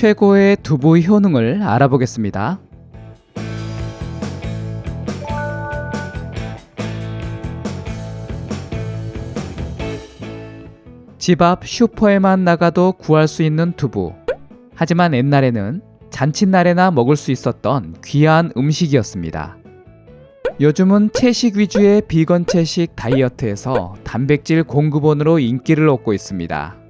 최고의 두부 효능을 알아보겠습니다. 집 앞 슈퍼에만 나가도 구할 수 있는 두부. 하지만 옛날에는 잔칫날에나 먹을 수 있었던 귀한 음식이었습니다. 요즘은 채식 위주의 비건 채식 다이어트에서 단백질 공급원으로 인기를 얻고 있습니다.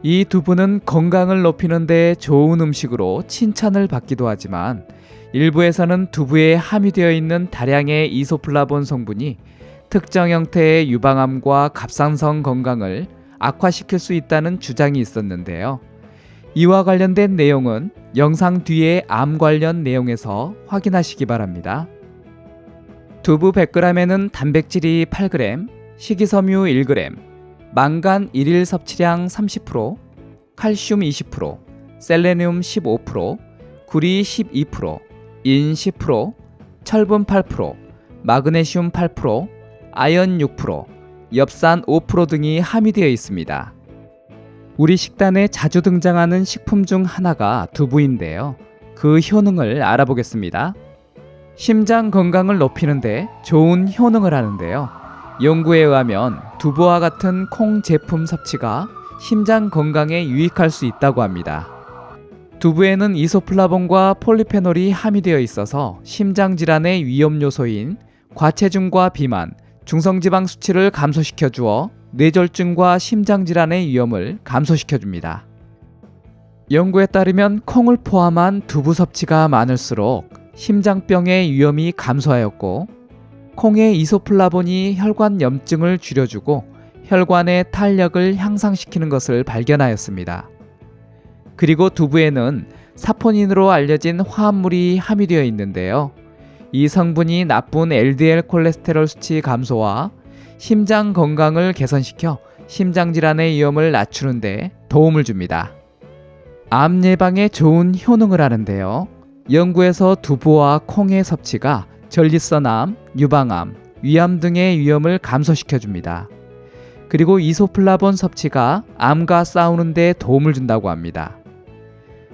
이 두부는 건강을 높이는 데 좋은 음식으로 칭찬을 받기도 하지만 일부에서는 두부에 함유되어 있는 다량의 이소플라본 성분이 특정 형태의 유방암과 갑상선 건강을 악화시킬 수 있다는 주장이 있었는데요. 이와 관련된 내용은 영상 뒤에 암 관련 내용에서 확인하시기 바랍니다. 두부 100g에는 단백질이 8g, 식이섬유 1g, 망간 1일 섭취량 30%, 칼슘 20%, 셀레늄 15%, 구리 12%, 인 10%, 철분 8%, 마그네슘 8%, 아연 6%, 엽산 5% 등이 함유되어 있습니다. 우리 식단에 자주 등장하는 식품 중 하나가 두부인데요. 그 효능을 알아보겠습니다. 심장 건강을 높이는데 좋은 효능을 하는데요. 연구에 의하면 두부와 같은 콩 제품 섭취가 심장 건강에 유익할 수 있다고 합니다. 두부에는 이소플라본과 폴리페놀이 함유되어 있어서 심장 질환의 위험 요소인 과체중과 비만, 중성지방 수치를 감소시켜 주어 뇌졸중과 심장질환의 위험을 감소시켜 줍니다. 연구에 따르면 콩을 포함한 두부 섭취가 많을수록 심장병의 위험이 감소하였고, 콩의 이소플라본이 혈관 염증을 줄여주고 혈관의 탄력을 향상시키는 것을 발견하였습니다. 그리고 두부에는 사포닌으로 알려진 화합물이 함유되어 있는데요. 이 성분이 나쁜 LDL 콜레스테롤 수치 감소와 심장 건강을 개선시켜 심장질환의 위험을 낮추는 데 도움을 줍니다. 암 예방에 좋은 효능을 하는데요. 연구에서 두부와 콩의 섭취가 전립선암, 유방암, 위암 등의 위험을 감소시켜 줍니다. 그리고 이소플라본 섭취가 암과 싸우는 데 도움을 준다고 합니다.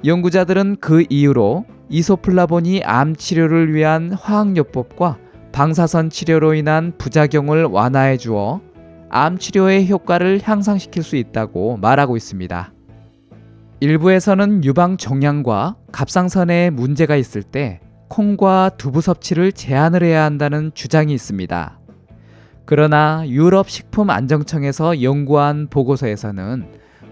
연구자들은 그 이유로 이소플라본이 암 치료를 위한 화학요법과 방사선 치료로 인한 부작용을 완화해 주어 암 치료의 효과를 향상시킬 수 있다고 말하고 있습니다. 일부에서는 유방 종양과 갑상선에 문제가 있을 때 콩과 두부 섭취를 제한을 해야 한다는 주장이 있습니다. 그러나 유럽 식품안정청에서 연구한 보고서에서는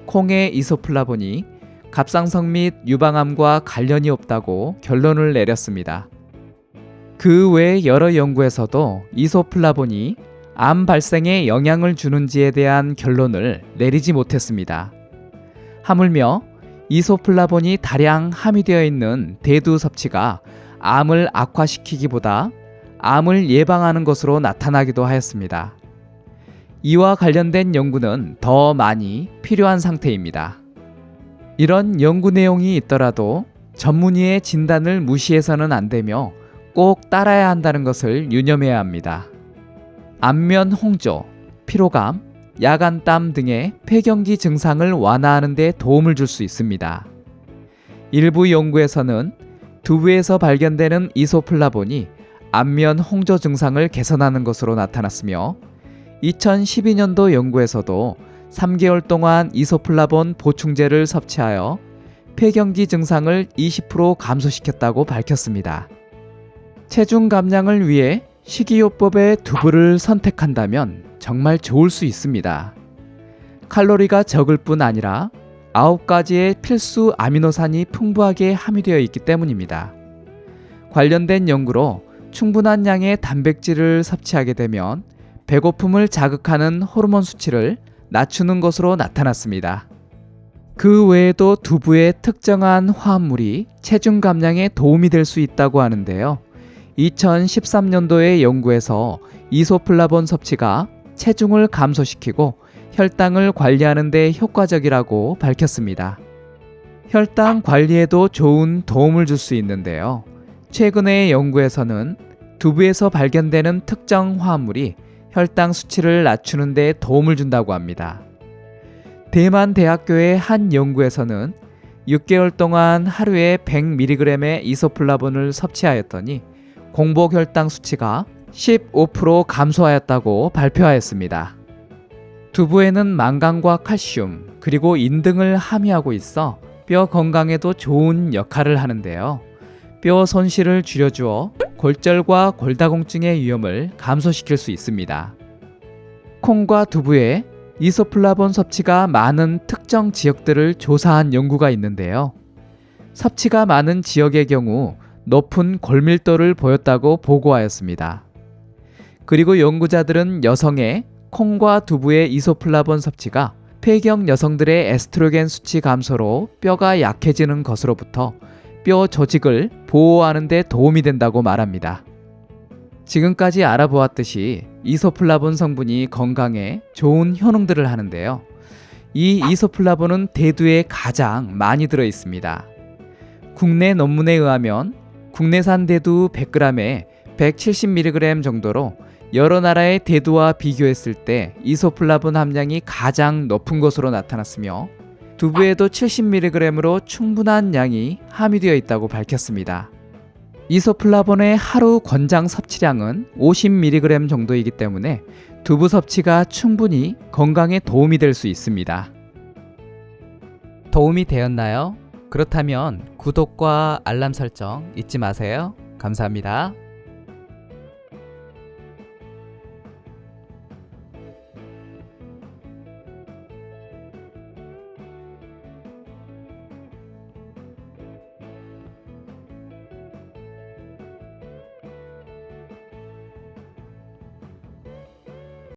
콩의 이소플라본이 갑상선 및 유방암과 관련이 없다고 결론을 내렸습니다. 그 외 여러 연구에서도 이소플라본이 암 발생에 영향을 주는지에 대한 결론을 내리지 못했습니다. 하물며 이소플라본이 다량 함유되어 있는 대두 섭취가 암을 악화시키기보다 암을 예방하는 것으로 나타나기도 하였습니다. 이와 관련된 연구는 더 많이 필요한 상태입니다. 이런 연구 내용이 있더라도 전문의의 진단을 무시해서는 안 되며 꼭 따라야 한다는 것을 유념해야 합니다. 안면 홍조, 피로감, 야간땀 등의 폐경기 증상을 완화하는 데 도움을 줄 수 있습니다. 일부 연구에서는 두부에서 발견되는 이소플라본이 안면 홍조 증상을 개선하는 것으로 나타났으며 2012년도 연구에서도 3개월 동안 이소플라본 보충제를 섭취하여 폐경기 증상을 20% 감소시켰다고 밝혔습니다. 체중 감량을 위해 식이요법의 두부를 선택한다면 정말 좋을 수 있습니다. 칼로리가 적을 뿐 아니라 9가지의 필수 아미노산이 풍부하게 함유되어 있기 때문입니다. 관련된 연구로 충분한 양의 단백질을 섭취하게 되면 배고픔을 자극하는 호르몬 수치를 낮추는 것으로 나타났습니다. 그 외에도 두부의 특정한 화합물이 체중 감량에 도움이 될 수 있다고 하는데요. 2013년도의 연구에서 이소플라본 섭취가 체중을 감소시키고 혈당을 관리하는 데 효과적이라고 밝혔습니다. 혈당 관리에도 좋은 도움을 줄 수 있는데요. 최근의 연구에서는 두부에서 발견되는 특정 화합물이 혈당 수치를 낮추는 데 도움을 준다고 합니다. 대만 대학교의 한 연구에서는 6개월 동안 하루에 100mg의 이소플라본을 섭취하였더니 공복 혈당 수치가 15% 감소하였다고 발표하였습니다. 두부에는 망간과 칼슘 그리고 인 등을 함유하고 있어 뼈 건강에도 좋은 역할을 하는데요. 뼈 손실을 줄여주어 골절과 골다공증의 위험을 감소시킬 수 있습니다. 콩과 두부에 이소플라본 섭취가 많은 특정 지역들을 조사한 연구가 있는데요. 섭취가 많은 지역의 경우 높은 골밀도를 보였다고 보고하였습니다. 그리고 연구자들은 여성의 콩과 두부의 이소플라본 섭취가 폐경 여성들의 에스트로겐 수치 감소로 뼈가 약해지는 것으로부터 뼈 조직을 보호하는 데 도움이 된다고 말합니다. 지금까지 알아보았듯이 이소플라본 성분이 건강에 좋은 효능들을 하는데요. 이 이소플라본은 대두에 가장 많이 들어 있습니다. 국내 논문에 의하면 국내산 대두 100g에 170mg 정도로 여러 나라의 대두와 비교했을 때 이소플라본 함량이 가장 높은 것으로 나타났으며 두부에도 70mg으로 충분한 양이 함유되어 있다고 밝혔습니다. 이소플라본의 하루 권장 섭취량은 50mg 정도이기 때문에 두부 섭취가 충분히 건강에 도움이 될 수 있습니다. 도움이 되었나요? 그렇다면 구독과 알람 설정 잊지 마세요. 감사합니다.